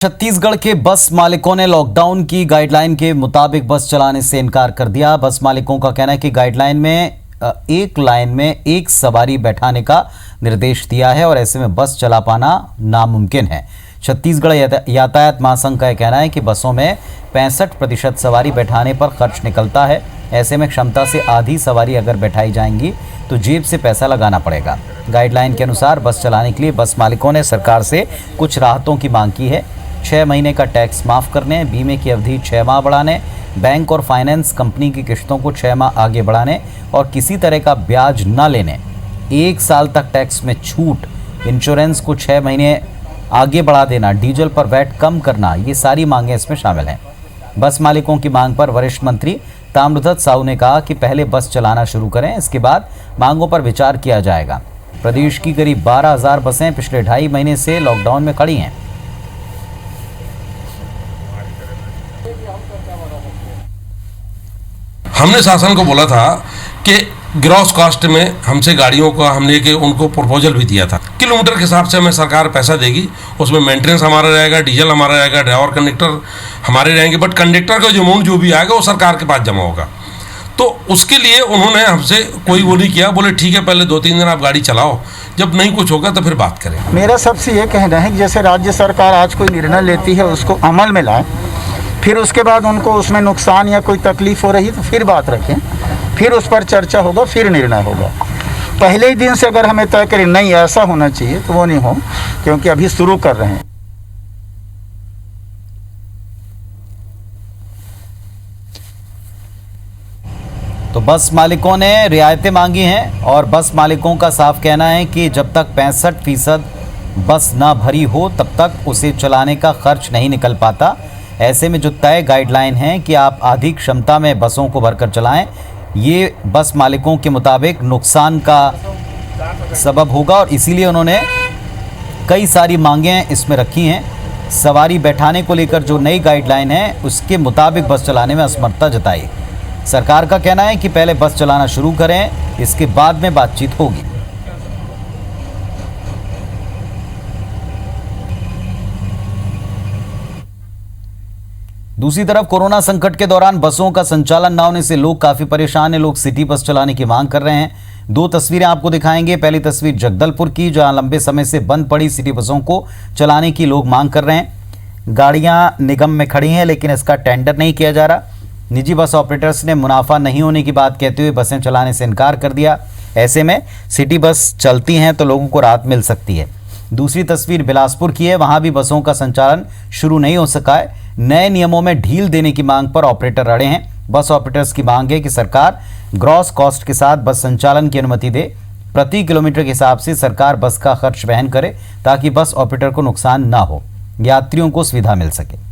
छत्तीसगढ़ के बस मालिकों ने लॉकडाउन की गाइडलाइन के मुताबिक बस चलाने से इनकार कर दिया। बस मालिकों का कहना है कि गाइडलाइन में एक लाइन में एक सवारी बैठाने का निर्देश दिया है और ऐसे में बस चला पाना नामुमकिन है। छत्तीसगढ़ यातायात महासंघ का कहना है कि बसों में 65% सवारी बैठाने पर खर्च निकलता है। ऐसे में क्षमता से आधी सवारी अगर बैठाई जाएंगी तो जेब से पैसा लगाना पड़ेगा। गाइडलाइन के अनुसार बस चलाने के लिए बस मालिकों ने सरकार से कुछ राहतों की मांग की है। 6 महीने का टैक्स माफ़ करने, बीमे की अवधि 6 माह बढ़ाने, बैंक और फाइनेंस कंपनी की किश्तों को 6 माह आगे बढ़ाने और किसी तरह का ब्याज न लेने, 1 साल तक टैक्स में छूट, इंश्योरेंस को 6 महीने आगे बढ़ा देना, डीजल पर वैट कम करना, ये सारी मांगें इसमें शामिल हैं। बस मालिकों की मांग पर वरिष्ठ मंत्री ताम्रध्वज साहू ने कहा कि पहले बस चलाना शुरू करें, इसके बाद मांगों पर विचार किया जाएगा। प्रदेश की करीब 12,000 बसें पिछले 2.5 महीने से लॉकडाउन में खड़ी हैं। हमने शासन को बोला था कि ग्रॉस कॉस्ट में हमसे गाड़ियों का हमने के उनको प्रपोजल भी दिया था। किलोमीटर के हिसाब से हमें सरकार पैसा देगी, उसमें मेंटेनेंस हमारा रहेगा, डीजल हमारा रहेगा, ड्राइवर कंडक्टर हमारे रहेंगे, बट कंडक्टर का जो अमाउंट जो भी आएगा वो सरकार के पास जमा होगा। तो उसके लिए उन्होंने हमसे कोई वो नहीं किया, बोले ठीक है पहले 2-3 दिन आप गाड़ी चलाओ, जब नहीं कुछ होगा तो फिर बात करें। मेरा सबसे ये कहना है कि जैसे राज्य सरकार आज कोई निर्णय लेती है उसको अमल में लाए, फिर उसके बाद उनको उसमें नुकसान या कोई तकलीफ हो रही है तो फिर बात रखें, फिर उस पर चर्चा होगा, फिर निर्णय होगा। पहले ही दिन से अगर हमें तय करें नहीं ऐसा होना चाहिए तो वो नहीं हो, क्योंकि अभी शुरू कर रहे हैं। तो बस मालिकों ने रियायतें मांगी हैं और बस मालिकों का साफ कहना है कि जब तक 65% बस ना भरी हो तब तक उसे चलाने का खर्च नहीं निकल पाता। ऐसे में जो तय गाइडलाइन है कि आप आधी क्षमता में बसों को भरकर चलाएं, ये बस मालिकों के मुताबिक नुकसान का सबब होगा और इसीलिए उन्होंने कई सारी मांगें इसमें रखी हैं। सवारी बैठाने को लेकर जो नई गाइडलाइन है उसके मुताबिक बस चलाने में असमर्थता जताई। सरकार का कहना है कि पहले बस चलाना शुरू करें, इसके बाद में बातचीत होगी। दूसरी तरफ कोरोना संकट के दौरान बसों का संचालन न होने से लोग काफी परेशान हैं। लोग सिटी बस चलाने की मांग कर रहे हैं। 2 तस्वीरें आपको दिखाएंगे। पहली तस्वीर जगदलपुर की, जहां लंबे समय से बंद पड़ी सिटी बसों को चलाने की लोग मांग कर रहे हैं। गाड़ियां निगम में खड़ी हैं लेकिन इसका टेंडर नहीं किया जा रहा। निजी बस ऑपरेटर्स ने मुनाफा नहीं होने की बात कहते हुए बसें चलाने से इनकार कर दिया। ऐसे में सिटी बस चलती हैं तो लोगों को राहत मिल सकती है। दूसरी तस्वीर बिलासपुर की है, वहां भी बसों का संचालन शुरू नहीं हो सका है। नए नियमों में ढील देने की मांग पर ऑपरेटर अड़े हैं। बस ऑपरेटर्स की मांग है कि सरकार ग्रॉस कॉस्ट के साथ बस संचालन की अनुमति दे। प्रति किलोमीटर के हिसाब से सरकार बस का खर्च वहन करे ताकि बस ऑपरेटर को नुकसान ना हो, यात्रियों को सुविधा मिल सके।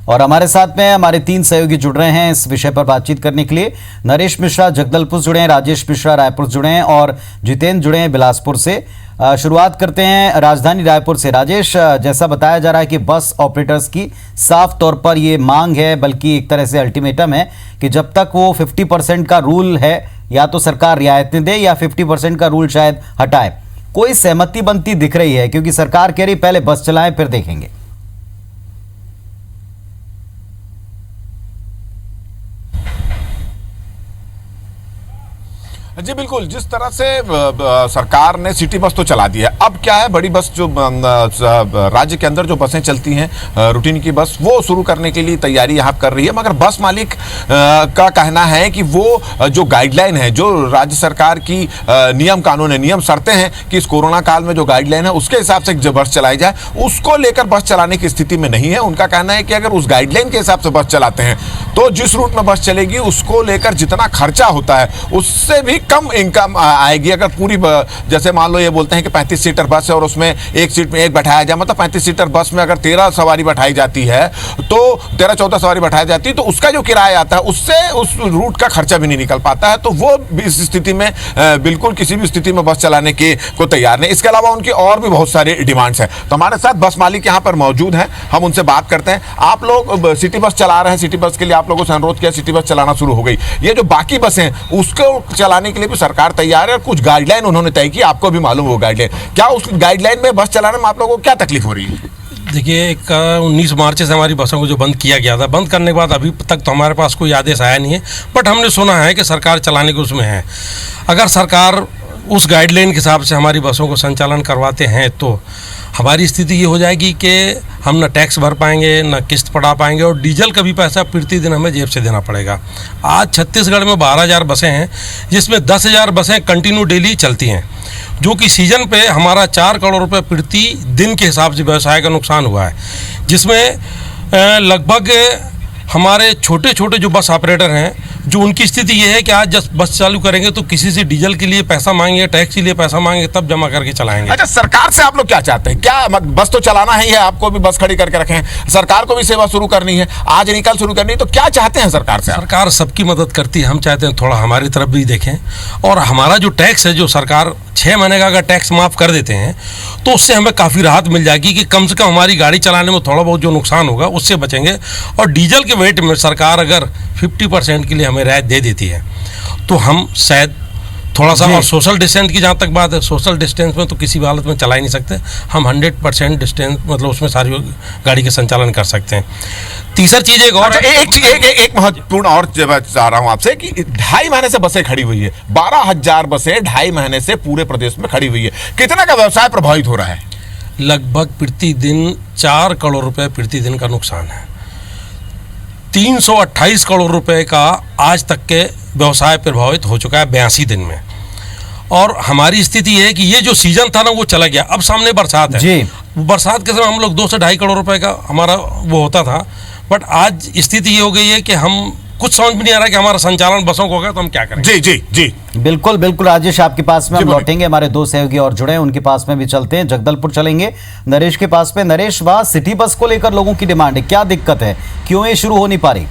और हमारे साथ में हमारे 3 सहयोगी जुड़ रहे हैं इस विषय पर बातचीत करने के लिए। नरेश मिश्रा जगदलपुर जुड़े हैं, राजेश मिश्रा रायपुर जुड़े हैं और जितेंद्र जुड़े हैं बिलासपुर से। शुरुआत करते हैं राजधानी रायपुर से। राजेश, जैसा बताया जा रहा है कि बस ऑपरेटर्स की साफ तौर पर ये मांग है, बल्कि एक तरह से अल्टीमेटम है कि जब तक वो 50% का रूल है या तो सरकार रियायतें दे या 50% का रूल शायद हटाए। कोई सहमति बनती दिख रही है क्योंकि सरकार कह रही पहले बस चलाएं फिर देखेंगे। जी बिल्कुल, जिस तरह से सरकार ने सिटी बस तो चला दी है, अब क्या है बड़ी बस जो राज्य के अंदर जो बसें चलती हैं रूटीन की बस, वो शुरू करने के लिए तैयारी यहाँ कर रही है। मगर बस मालिक का कहना है कि वो जो गाइडलाइन है, जो राज्य सरकार की नियम कानून है, नियम शर्तें हैं कि इस कोरोना काल में जो गाइडलाइन है उसके हिसाब से जो बस चलाई जाए, उसको लेकर बस चलाने की स्थिति में नहीं है। उनका कहना है कि अगर उस गाइडलाइन के हिसाब से बस चलाते हैं तो जिस रूट में बस चलेगी उसको लेकर जितना खर्चा होता है उससे भी कम इनकम आएगी अगर पूरी जैसे मान लो ये बोलते हैं कि 35 सीटर बस है और उसमें एक सीट में एक बैठाया जाए, मतलब 35 सीटर बस में अगर 13 सवारी बैठाई जाती है तो 13-14 सवारी बैठाई जाती है तो उसका जो किराया आता है उससे उस रूट का खर्चा भी नहीं निकल पाता है। तो वो इस स्थिति में बिल्कुल किसी भी स्थिति में बस चलाने के को तैयार नहीं। इसके अलावा उनकी और भी बहुत सारी डिमांड्स हैं। तो हमारे साथ बस मालिक यहाँ पर मौजूद हैं, हम उनसे बात करते हैं। आप लोग सिटी बस चला रहे हैं, सिटी बस के लिए आप लोगों से अनुरोध किया, सिटी बस चलाना शुरू हो गई। ये जो बाकी बस हैं उसको चलाने के लिए भी सरकार तैयार है और कुछ गाइडलाइन उन्होंने तय की, आपको भी मालूम हो गाइडलाइन। क्या उस गाइडलाइन में बस चलाने में आप लोगों को क्या तकलीफ हो रही है? देखिए, 19 मार्च से हमारी बसों को जो बंद किया गया था, बंद करने के बाद अभी तक तो हमारे पास कोई आदेश आया नहीं है, बट हमने सुना है कि सरकार चलाने को उसमें है। अगर सरकार उस गाइडलाइन के हिसाब से हमारी बसों को संचालन करवाते हैं तो हमारी स्थिति ये हो जाएगी कि हम न टैक्स भर पाएंगे, न किस्त पड़ा पाएंगे और डीजल का भी पैसा प्रतिदिन हमें जेब से देना पड़ेगा। आज छत्तीसगढ़ में 12,000 बसें हैं जिसमें 10,000 बसें कंटिन्यू डेली चलती हैं, जो कि सीजन पे हमारा 4 करोड़ रुपए प्रति दिन के हिसाब से व्यवसाय का नुकसान हुआ है, जिसमें लगभग हमारे छोटे छोटे जो बस ऑपरेटर हैं, जो उनकी स्थिति ये है कि आज जब बस चालू करेंगे तो किसी से डीजल के लिए पैसा मांगेंगे, टैक्स के लिए पैसा मांगेंगे, तब जमा करके चलाएंगे। अच्छा, सरकार से आप लोग क्या चाहते हैं? क्या बस तो चलाना ही है, आपको भी बस खड़ी करके रखे हैं, सरकार को भी सेवा शुरू करनी है, आज नहीं कल शुरू करनी है, तो क्या चाहते हैं सरकार से? सरकार सबकी मदद करती है, हम चाहते हैं थोड़ा हमारी तरफ भी देखें और हमारा जो टैक्स है, जो सरकार 6 महीने का अगर टैक्स माफ़ कर देते हैं तो उससे हमें काफ़ी राहत मिल जाएगी कि कम से कम हमारी गाड़ी चलाने में थोड़ा बहुत जो नुकसान होगा उससे बचेंगे। और डीजल के वेट में सरकार अगर 50% के लिए हमें राहत दे देती है तो हम शायद थोड़ा सा, और सोशल डिस्टेंस की जहाँ तक बात है, सोशल डिस्टेंस में तो किसी भी हालत में चला ही नहीं सकते, हम 100% डिस्टेंस मतलब उसमें सारी गाड़ी का संचालन कर सकते हैं। तीसरा चीज़ एक और, एक महत्वपूर्ण और चाह रहा हूँ आपसे कि 2.5 महीने से बसें खड़ी हुई है, 12,000 बसें 2.5 महीने से पूरे प्रदेश में खड़ी हुई है, कितना का व्यवसाय प्रभावित हो रहा है? लगभग प्रतिदिन 4 करोड़ रुपए प्रतिदिन का नुकसान है। 328 करोड़ रुपए का आज तक के व्यवसाय प्रभावित हो चुका है 82 दिन में। और हमारी स्थिति ये है कि ये जो सीजन था ना वो चला गया, अब सामने बरसात है जी। बरसात के समय हम लोग 2 से 2.5 करोड़ रुपए का हमारा वो होता था, बट आज स्थिति ये हो गई है कि हम कुछ समझ भी नहीं आ रहा है कि हमारा संचालन बसों को होगा तो हम क्या करेंगे। जी जी जी, बिल्कुल बिल्कुल राजेश, आपके पास में हम लौटेंगे, हमारे 2 सहयोगी और जुड़े हैं, उनके पास में भी चलते हैं, जगदलपुर चलेंगे नरेश के पास में। नरेश, वहाँ सिटी बस को लेकर लोगों की डिमांड है, क्या दिक्कत है, क्यों ये शुरू हो नहीं पा रही?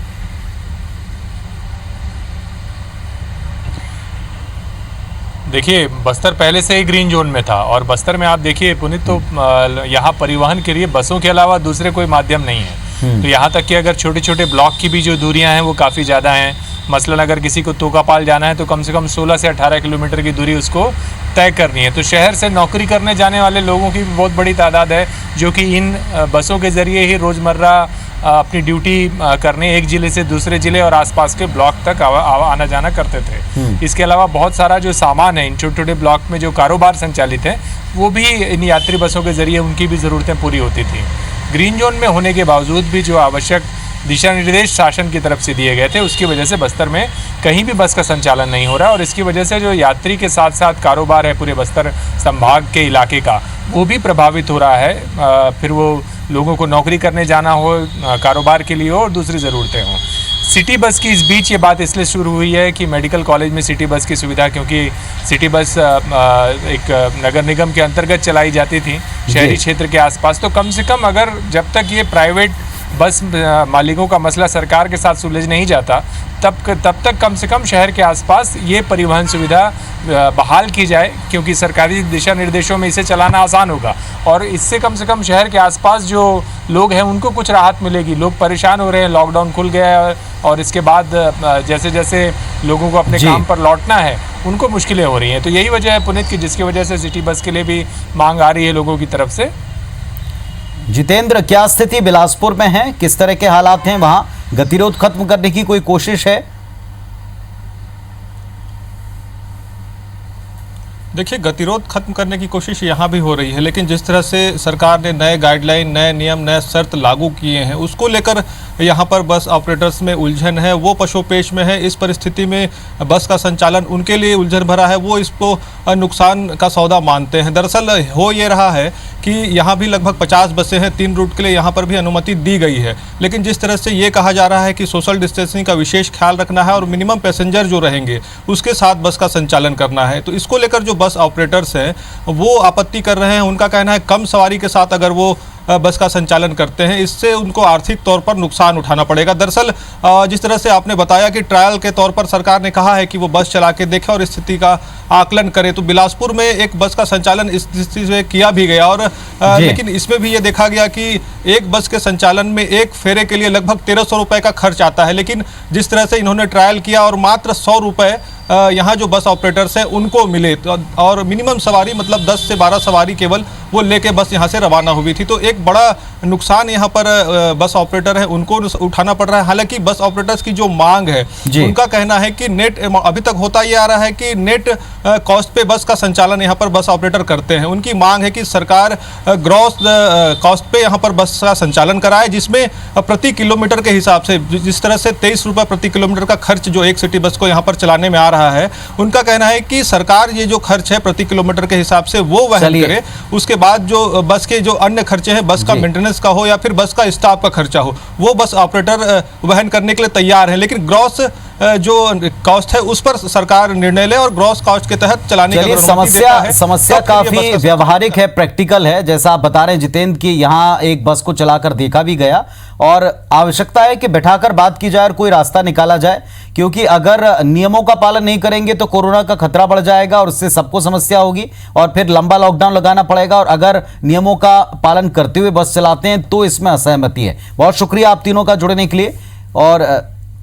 देखिए, बस्तर पहले से ही ग्रीन जोन में था और बस्तर में आप देखिए पुनीत, तो यहाँ परिवहन के लिए बसों के अलावा दूसरे कोई माध्यम नहीं है। तो यहाँ तक कि अगर छोटे छोटे ब्लॉक की भी जो दूरियाँ हैं वो काफ़ी ज़्यादा हैं। मसलन अगर किसी को तोकापाल जाना है तो कम से कम 16 से 18 किलोमीटर की दूरी उसको तय करनी है। तो शहर से नौकरी करने जाने वाले लोगों की भी बहुत बड़ी तादाद है जो कि इन बसों के ज़रिए ही रोज़मर्रा अपनी ड्यूटी करने एक ज़िले से दूसरे ज़िले और आसपास के ब्लॉक तक आना जाना करते थे। इसके अलावा बहुत सारा जो सामान है इन छोटे छोटे ब्लॉक में जो कारोबार संचालित है वो भी इन यात्री बसों के ज़रिए उनकी भी ज़रूरतें पूरी होती थी। ग्रीन जोन में होने के बावजूद भी जो आवश्यक दिशा निर्देश शासन की तरफ से दिए गए थे उसकी वजह से बस्तर में कहीं भी बस का संचालन नहीं हो रहा और इसकी वजह से जो यात्री के साथ साथ कारोबार है पूरे बस्तर संभाग के इलाके का वो भी प्रभावित हो रहा है। फिर वो लोगों को नौकरी करने जाना हो, कारोबार के लिए हो और दूसरी ज़रूरतें हों। सिटी बस की इस बीच ये बात इसलिए शुरू हुई है कि मेडिकल कॉलेज में सिटी बस की सुविधा, क्योंकि सिटी बस एक नगर निगम के अंतर्गत चलाई जाती थी शहरी क्षेत्र के आसपास, तो कम से कम अगर जब तक ये प्राइवेट बस मालिकों का मसला सरकार के साथ सुलझ नहीं जाता तब तक कम से कम शहर के आसपास ये परिवहन सुविधा बहाल की जाए, क्योंकि सरकारी दिशा निर्देशों में इसे चलाना आसान होगा और इससे कम से कम शहर के आसपास जो लोग हैं उनको कुछ राहत मिलेगी। लोग परेशान हो रहे हैं, लॉकडाउन खुल गया है और इसके बाद जैसे जैसे लोगों को अपने काम पर लौटना है उनको मुश्किलें हो रही हैं। तो यही वजह है पुनीत की जिसकी वजह से सिटी बस के लिए भी मांग आ रही है लोगों की तरफ से। जितेंद्र, क्या स्थिति बिलासपुर में है, किस तरह के हालात हैं वहां, गतिरोध खत्म करने की कोई कोशिश है? देखिए, गतिरोध खत्म करने की कोशिश यहाँ भी हो रही है, लेकिन जिस तरह से सरकार ने नए गाइडलाइन, नए नियम, नए शर्त लागू किए हैं, उसको लेकर यहाँ पर बस ऑपरेटर्स में उलझन है, वो पशोपेश में है। इस परिस्थिति में बस का संचालन उनके लिए उलझन भरा है, वो इसको नुकसान का सौदा मानते हैं। दरअसल हो ये रहा है कि यहाँ भी लगभग 50 बसें हैं, 3 रूट के लिए यहाँ पर भी अनुमति दी गई है, लेकिन जिस तरह से ये कहा जा रहा है कि सोशल डिस्टेंसिंग का विशेष ख्याल रखना है और मिनिमम पैसेंजर जो रहेंगे उसके साथ बस का संचालन करना है, तो इसको लेकर जो बस ऑपरेटर्स हैं वो आपत्ति कर रहे हैं। उनका कहना है कम सवारी के साथ अगर वो बस का संचालन करते हैं, इससे उनको आर्थिक तौर पर नुकसान उठाना पड़ेगा। दरअसल जिस तरह से आपने बताया कि ट्रायल के तौर पर सरकार ने कहा है कि वो बस चला के देखे और स्थिति का आकलन करे, तो बिलासपुर में एक बस का संचालन इस स्थिति से किया भी गया और लेकिन इसमें भी ये देखा गया कि एक बस के संचालन में एक फेरे के लिए लगभग 1300 रुपये का खर्च आता है, लेकिन जिस तरह से इन्होंने ट्रायल किया और मात्र 100 रुपये यहाँ जो बस ऑपरेटर्स हैं उनको मिले, तो और मिनिमम सवारी मतलब 10 से 12 सवारी केवल वो लेके बस यहाँ से रवाना हुई थी, तो एक बड़ा नुकसान यहाँ पर बस ऑपरेटर है उनको उठाना पड़ रहा है। हालांकि बस ऑपरेटर्स की जो मांग है उनका कहना है कि नेट अभी तक होता ये आ रहा है कि नेट कॉस्ट पे बस का संचालन यहाँ पर बस ऑपरेटर करते हैं। उनकी मांग है कि सरकार ग्रॉस कॉस्ट पे यहाँ पर बस का संचालन कराए, जिसमें प्रति किलोमीटर के हिसाब से जिस तरह से 23 रुपये प्रति किलोमीटर का खर्च जो एक सिटी बस को यहाँ पर चलाने में आ रहा है, उनका कहना है कि सरकार ये जो खर्च है प्रति किलोमीटर के हिसाब से वो वहन करे। उसके बाद जो बस के जो अन्य खर्चे हैं, बस का मेंटेनेंस का हो या फिर बस का स्टाफ का खर्चा हो, वो बस ऑपरेटर वहन करने के लिए तैयार है, लेकिन ग्रॉस जो कॉस्ट है उस पर सरकार निर्णय ले और ग्रॉस कॉस्ट के तहत चलाने की समस्या काफी व्यवहारिक है, प्रैक्टिकल है। जैसा आप बता रहे हैं जितेंद्र की यहाँ एक बस को चलाकर देखा भी गया और आवश्यकता है कि बैठाकर बात की जाए और कोई रास्ता निकाला जाए, क्योंकि अगर नियमों का पालन नहीं करेंगे तो कोरोना का खतरा बढ़ जाएगा और उससे सबको समस्या होगी और फिर लंबा लॉकडाउन लगाना पड़ेगा। और अगर नियमों का पालन करते हुए बस चलाते हैं तो इसमें असहमति है। बहुत शुक्रिया आप तीनों का जुड़ने के लिए और